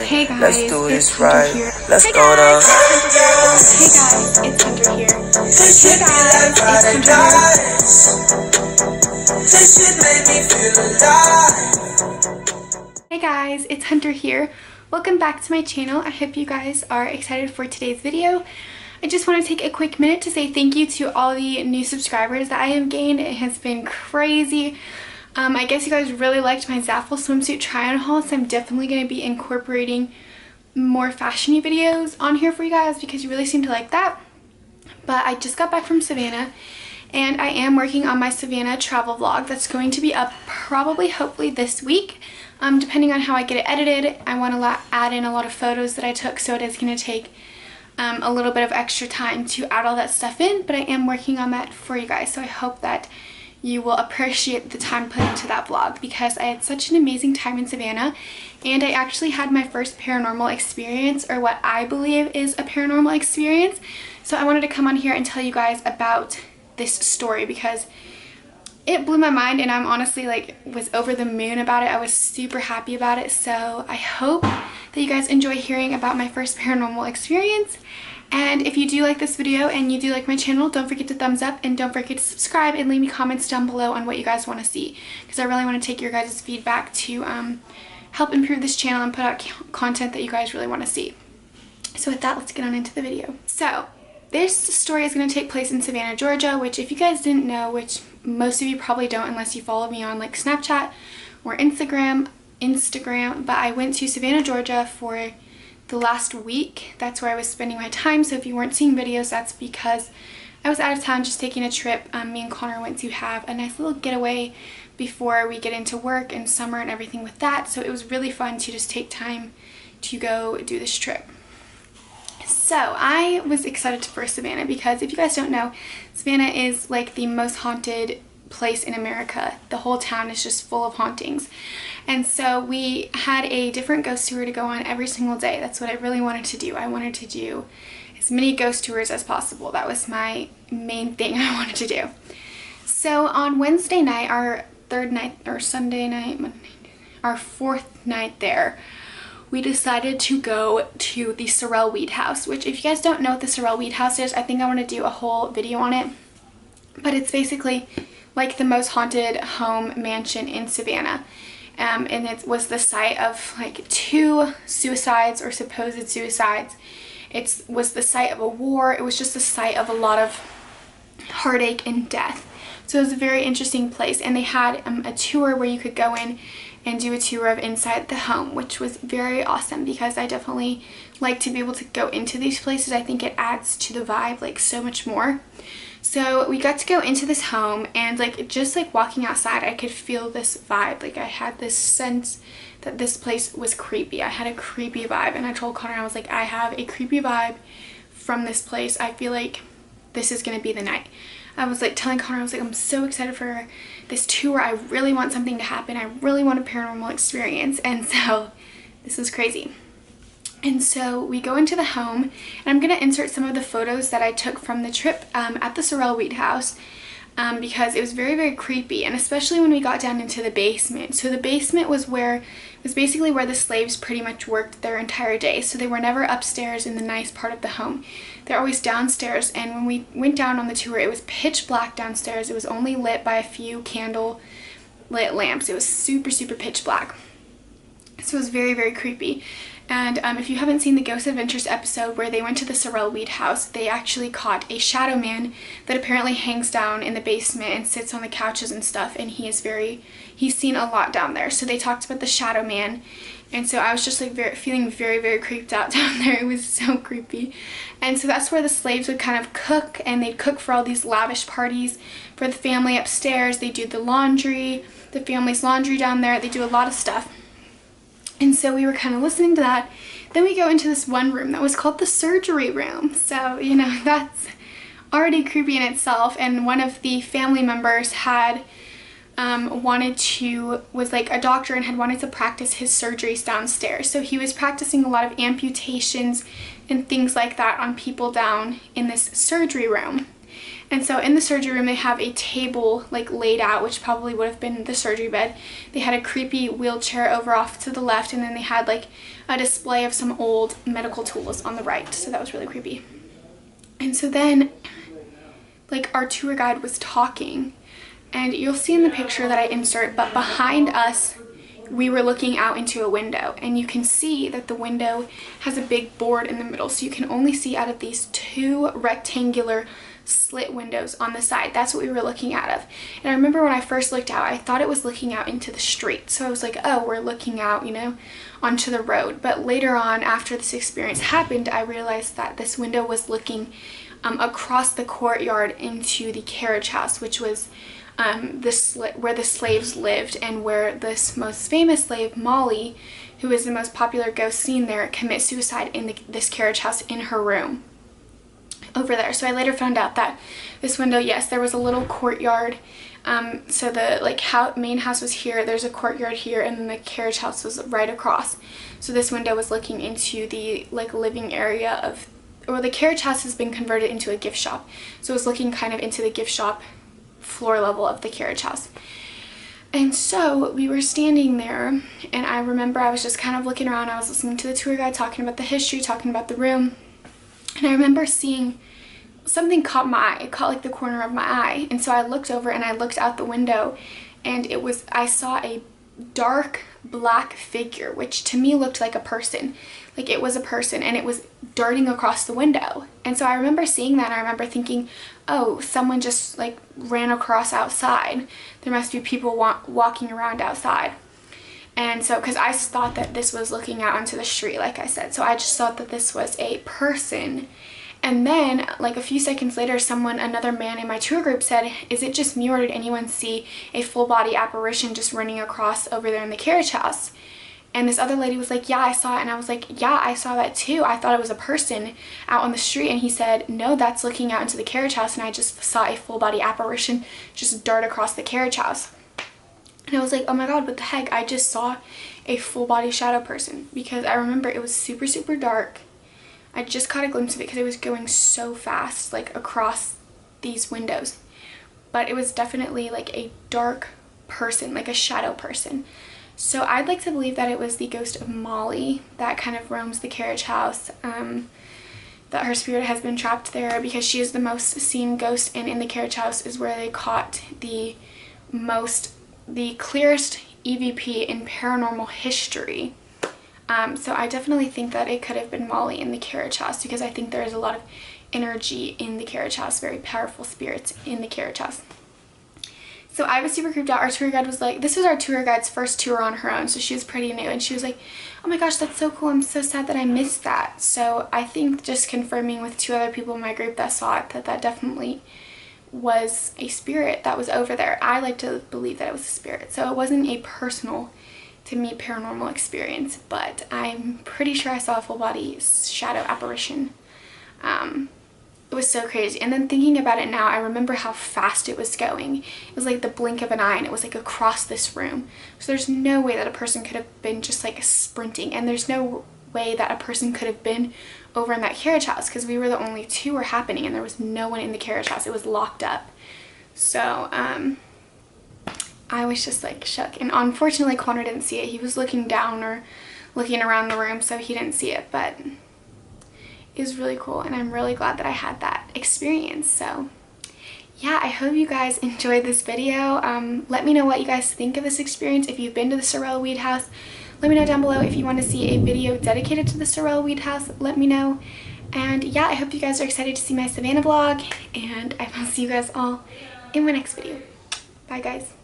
Hey guys, let's do it's this Hunter right. here. Let's Hey go guys, down. it's Hunter here. Hey guys, it's Hunter here. Hey guys, it's Hunter here. Welcome back to my channel. I hope you guys are excited for today's video. I just want to take a quick minute to say thank you to all the new subscribers that I have gained. It has been crazy. I guess you guys really liked my Zaffle swimsuit try-on haul, so I'm definitely going to be incorporating more fashiony videos on here for you guys because you really seem to like that. But I just got back from Savannah and I am working on my Savannah travel vlog that's going to be up probably hopefully this week. Depending on how I get it edited, I want to add in a lot of photos that I took, so it is going to take a little bit of extra time to add all that stuff in, but I am working on that for you guys, so I hope that you will appreciate the time put into that vlog because I had such an amazing time in Savannah, and I actually had my first paranormal experience, or what I believe is a paranormal experience. So I wanted to come on here and tell you guys about this story because it blew my mind, and I'm honestly was over the moon about it. I was super happy about it, so I hope that you guys enjoy hearing about my first paranormal experience. And if you do like this video and you do like my channel, don't forget to thumbs up and don't forget to subscribe and leave me comments down below on what you guys want to see, because I really want to take your guys' feedback to help improve this channel and put out content that you guys really want to see. So with that, let's get on into the video. So this story is going to take place in Savannah, Georgia, which if you guys didn't know, which most of you probably don't unless you follow me on like Snapchat or Instagram, but I went to Savannah, Georgia for the last week. That's where I was spending my time, so if you weren't seeing videos, that's because I was out of town just taking a trip. Me and Connor went to have a nice little getaway before we get into work and summer and everything with that, so it was really fun to just take time to go do this trip. So I was excited for Savannah because if you guys don't know, Savannah is like the most haunted place in America. The whole town is just full of hauntings. And so we had a different ghost tour to go on every single day. That's what I really wanted to do. I wanted to do as many ghost tours as possible. That was my main thing I wanted to do. So on Wednesday night, our third night, or Sunday night, Monday, our fourth night there, we decided to go to the Sorrel Weed House, which if you guys don't know what the Sorrel Weed House is, I think I want to do a whole video on it. But it's basically like the most haunted home mansion in Savannah. And it was the site of like 2 suicides or supposed suicides. It was the site of a war. It was just the site of a lot of heartache and death. So it was a very interesting place, and they had a tour where you could go in and do a tour of inside the home, which was very awesome because I definitely like to be able to go into these places. I think it adds to the vibe like so much more. So we got to go into this home, and just walking outside, I could feel this vibe. Like I had this sense that this place was creepy. I had a creepy vibe, and I told Connor, I was like, I have a creepy vibe from this place. I feel like this is gonna be the night. I was like telling Connor, I was like, I'm so excited for this tour. I really want something to happen. I really want a paranormal experience. And so this is crazy. And so we go into the home, and I'm going to insert some of the photos that I took from the trip at the Sorrel Weed House because it was very, very creepy, and especially when we got down into the basement. So the basement was basically where the slaves pretty much worked their entire day. So they were never upstairs in the nice part of the home. They're always downstairs, and when we went down on the tour, it was pitch black downstairs. It was only lit by a few candle lit lamps. It was super, super pitch black. So it was very, very creepy. And if you haven't seen the Ghost Adventures episode where they went to the Sorrel Weed House, they actually caught a shadow man that apparently hangs down in the basement and sits on the couches and stuff, and he's seen a lot down there. So they talked about the shadow man, and so I was just feeling very, very creeped out down there. It was so creepy. And so that's where the slaves would kind of cook, and they'd cook for all these lavish parties for the family upstairs. They do the laundry, the family's laundry down there. They do a lot of stuff. And so we were kind of listening to that. Then we go into this one room that was called the surgery room. So, you know, that's already creepy in itself. And one of the family members had was like a doctor and had wanted to practice his surgeries downstairs. So he was practicing a lot of amputations and things like that on people down in this surgery room. And so in the surgery room, they have a table like laid out, which probably would have been the surgery bed. They had a creepy wheelchair over off to the left, and then they had like a display of some old medical tools on the right. So that was really creepy. And so then like our tour guide was talking, and you'll see in the picture that I insert, but behind us, we were looking out into a window, and you can see that the window has a big board in the middle, so you can only see out of these two rectangular slit windows on the side. That's what we were looking out of. And I remember when I first looked out, I thought it was looking out into the street, so I was like, oh, we're looking out, you know, onto the road. But later on, after this experience happened, I realized that this window was looking across the courtyard into the carriage house, which was where the slaves lived, and where this most famous slave, Molly, who is the most popular ghost seen there, commits suicide in this carriage house in her room over there. So I later found out that this window, yes, there was a little courtyard. So the main house was here, there's a courtyard here, and then the carriage house was right across. So this window was looking into the like living area of, or the carriage house has been converted into a gift shop. So it was looking kind of into the gift shop floor level of the carriage house. And so we were standing there, and I remember I was just kind of looking around. I was listening to the tour guide talking about the history, talking about the room, and I remember seeing something caught my eye. It caught like the corner of my eye, and so I looked over and I looked out the window, and I saw a dark black figure, which to me looked like a person. Like it was a person, and it was darting across the window. And so I remember seeing that, and I remember thinking, oh, someone just like ran across outside. There must be people walking around outside. And so, because I thought that this was looking out onto the street, like I said, so I just thought that this was a person. And then like a few seconds later, another man in my tour group said, is it just me, or did anyone see a full body apparition just running across over there in the carriage house? And this other lady was like, yeah, I saw it. And I was like, yeah, I saw that too. I thought it was a person out on the street. And he said, no, that's looking out into the carriage house. And I just saw a full body apparition just dart across the carriage house. And I was like, oh my God, what the heck? I just saw a full body shadow person, because I remember it was super, super dark. I just caught a glimpse of it because it was going so fast, like across these windows. But it was definitely like a dark person, like a shadow person. So I'd like to believe that it was the ghost of Molly that kind of roams the carriage house, that her spirit has been trapped there, because she is the most seen ghost, and in the carriage house is where they caught the clearest EVP in paranormal history. So I definitely think that it could have been Molly in the carriage house, because I think there is a lot of energy in the carriage house, very powerful spirits in the carriage house. So I was super creeped out. Our tour guide was like, this was our tour guide's first tour on her own, so she was pretty new, and she was like, oh my gosh, that's so cool, I'm so sad that I missed that. So I think just confirming with two other people in my group that saw it, that definitely was a spirit that was over there. I like to believe that it was a spirit, so it wasn't a personal, to me, paranormal experience, but I'm pretty sure I saw a full body shadow apparition. It was so crazy. And then thinking about it now, I remember how fast it was going. It was like the blink of an eye, and it was like across this room. So there's no way that a person could have been just like sprinting, and there's no way that a person could have been over in that carriage house, because we were the only two were happening, and there was no one in the carriage house. It was locked up. So I was just like shook, and unfortunately Connor didn't see it. He was looking down or looking around the room, so he didn't see it, but it was really cool, and I'm really glad that I had that experience. So yeah, I hope you guys enjoyed this video. Let me know what you guys think of this experience. If you've been to the Sorrel Weed House, let me know down below. If you want to see a video dedicated to the Sorrel Weed House, let me know. And yeah, I hope you guys are excited to see my Savannah vlog, and I will see you guys all in my next video. Bye guys.